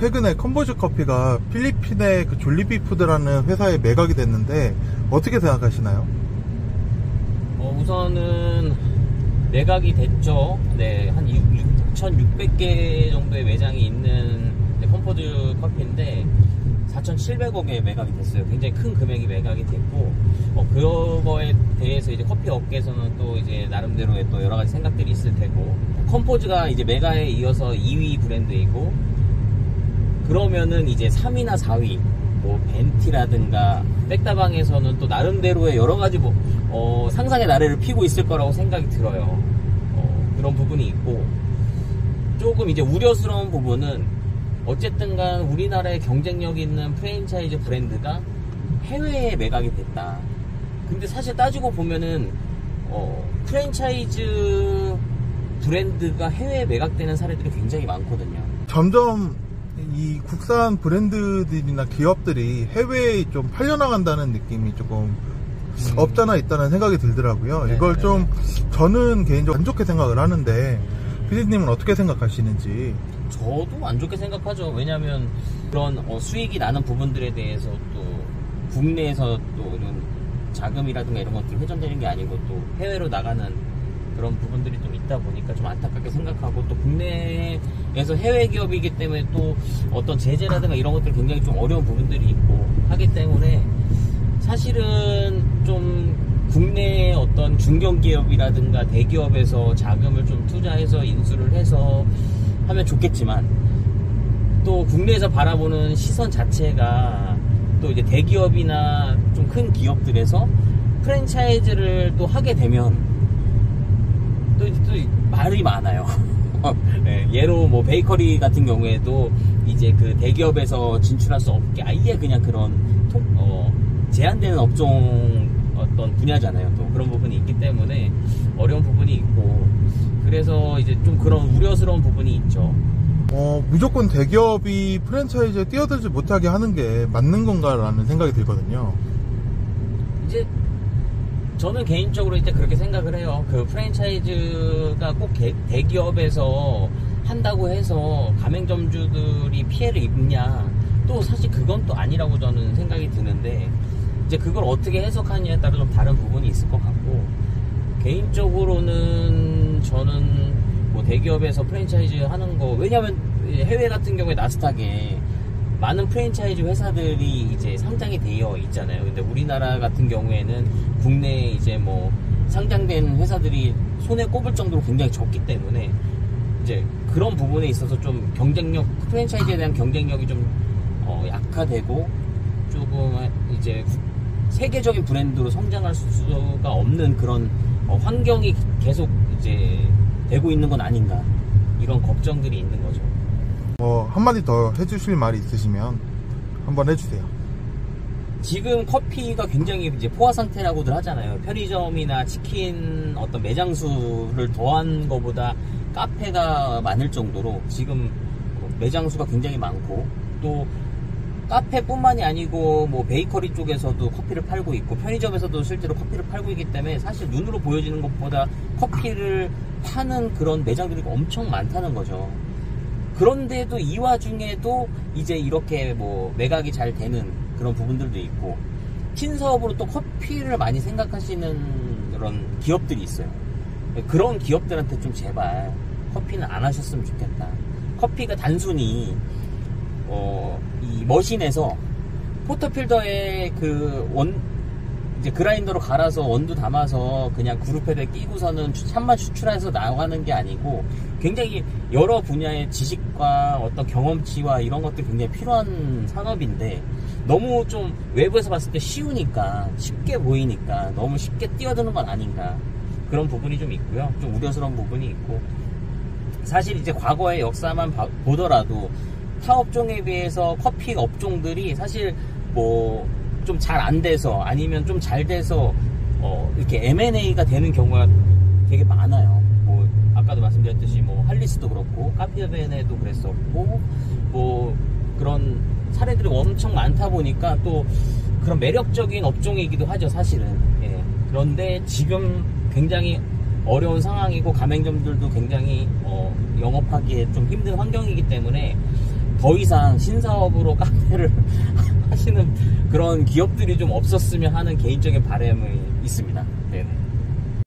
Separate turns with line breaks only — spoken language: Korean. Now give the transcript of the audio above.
최근에 컴보즈 커피가 필리핀의 그 졸리비푸드라는 회사에 매각이 됐는데 어떻게 생각하시나요?
우선은 매각이 됐죠. 네, 한 6,600개 정도의 매장이 있는 컴포즈 커피인데 4,700억에 매각이 됐어요. 굉장히 큰 금액이 매각이 됐고, 그거에 대해서 이제 커피 업계에서는 또 이제 나름대로의 또 여러 가지 생각들이 있을 테고, 컴포즈가 이제 메가에 이어서 2위 브랜드이고, 그러면은 이제 3위나 4위, 뭐 벤티라든가 백다방에서는 또 나름대로의 여러 가지 상상의 나래를 피고 있을 거라고 생각이 들어요. 그런 부분이 있고, 조금 이제 우려스러운 부분은 어쨌든 간 우리나라에 경쟁력 있는 프랜차이즈 브랜드가 해외에 매각이 됐다. 근데 사실 따지고 보면은 프랜차이즈 브랜드가 해외에 매각되는 사례들이 굉장히 많거든요.
점점 이 국산 브랜드들이나 기업들이 해외에 좀 팔려나간다는 느낌이 조금 없잖아 있다는 생각이 들더라고요. 네네네. 이걸 좀 저는 개인적으로 안 좋게 생각을 하는데 피디님은 어떻게 생각하시는지.
저도 안 좋게 생각하죠. 왜냐하면 그런 수익이 나는 부분들에 대해서 또 국내에서 또 이런 자금이라든가 이런 것들이 회전되는 게 아니고 또 해외로 나가는 그런 부분들이 좀 있다 보니까 좀 안타깝게 생각하고, 또 국내에서 해외 기업이기 때문에 또 어떤 제재라든가 이런 것들 굉장히 좀 어려운 부분들이 있고 하기 때문에 사실은 좀 국내의 어떤 중견기업이라든가 대기업에서 자금을 좀 투자해서 인수를 해서 하면 좋겠지만, 또 국내에서 바라보는 시선 자체가 또 이제 대기업이나 좀 큰 기업들에서 프랜차이즈를 또 하게 되면 또 말이 많아요. 네, 예로 뭐 베이커리 같은 경우에도 이제 그 대기업에서 진출할 수 없게 아예 그냥 그런 제한되는 업종 어떤 분야잖아요. 또 그런 부분이 있기 때문에 어려운 부분이 있고, 그래서 이제 좀 그런 우려스러운 부분이 있죠.
무조건 대기업이 프랜차이즈에 뛰어들지 못하게 하는 게 맞는 건가라는 생각이 들거든요.
이제 저는 개인적으로 이제 그렇게 생각을 해요. 그 프랜차이즈가 꼭 대기업에서 한다고 해서 가맹점주들이 피해를 입냐, 또 사실 그건 또 아니라고 저는 생각이 드는데, 이제 그걸 어떻게 해석하느냐에 따라 좀 다른 부분이 있을 것 같고, 개인적으로는 저는 뭐 대기업에서 프랜차이즈 하는 거, 왜냐면 해외 같은 경우에 나스닥에 많은 프랜차이즈 회사들이 이제 상장이 되어 있잖아요. 근데 우리나라 같은 경우에는 국내에 이제 뭐 상장된 회사들이 손에 꼽을 정도로 굉장히 적기 때문에 이제 그런 부분에 있어서 좀 경쟁력, 프랜차이즈에 대한 경쟁력이 좀 약화되고, 조금 이제 세계적인 브랜드로 성장할 수가 없는 그런 환경이 계속 이제 되고 있는 건 아닌가, 이런 걱정들이 있는 거죠.
한마디 더 해주실 말이 있으시면 한번 해주세요.
지금 커피가 굉장히 이제 포화 상태라고들 하잖아요. 편의점이나 치킨 어떤 매장 수를 더한 것보다 카페가 많을 정도로 지금 매장 수가 굉장히 많고, 또 카페뿐만이 아니고 뭐 베이커리 쪽에서도 커피를 팔고 있고 편의점에서도 실제로 커피를 팔고 있기 때문에 사실 눈으로 보여지는 것보다 커피를 파는 그런 매장들이 엄청 많다는 거죠. 그런데도 이 와중에도 이제 이렇게 뭐 매각이 잘 되는 그런 부분들도 있고, 친사업으로 또 커피를 많이 생각하시는 그런 기업들이 있어요. 그런 기업들한테 좀 제발 커피는 안 하셨으면 좋겠다. 커피가 단순히 이 머신에서 포터필더에 이제 그라인더로 갈아서 원두 담아서 그냥 그룹헤드에 끼고서는 샷만 추출해서 나가는 게 아니고, 굉장히 여러 분야의 지식과 어떤 경험치와 이런 것들이 굉장히 필요한 산업인데, 너무 좀 외부에서 봤을 때 쉬우니까, 쉽게 보이니까 너무 쉽게 뛰어드는 건 아닌가, 그런 부분이 좀 있고요. 좀 우려스러운 부분이 있고, 사실 이제 과거의 역사만 보더라도 타 업종에 비해서 커피 업종들이 사실 뭐 좀 잘 안 돼서, 아니면 좀 잘 돼서 이렇게 M&A가 되는 경우가 되게 많아요. 뭐 아까도 말씀드렸듯이 뭐 할리스도 그렇고 카피베네도 그랬었고, 뭐 그런 사례들이 엄청 많다 보니까 또 그런 매력적인 업종이기도 하죠, 사실은. 예. 그런데 지금 굉장히 어려운 상황이고 가맹점들도 굉장히 영업하기에 좀 힘든 환경이기 때문에 더 이상 신사업으로 카페를 하시는 그런 기업들이 좀 없었으면 하는 개인적인 바람이 있습니다. 네네.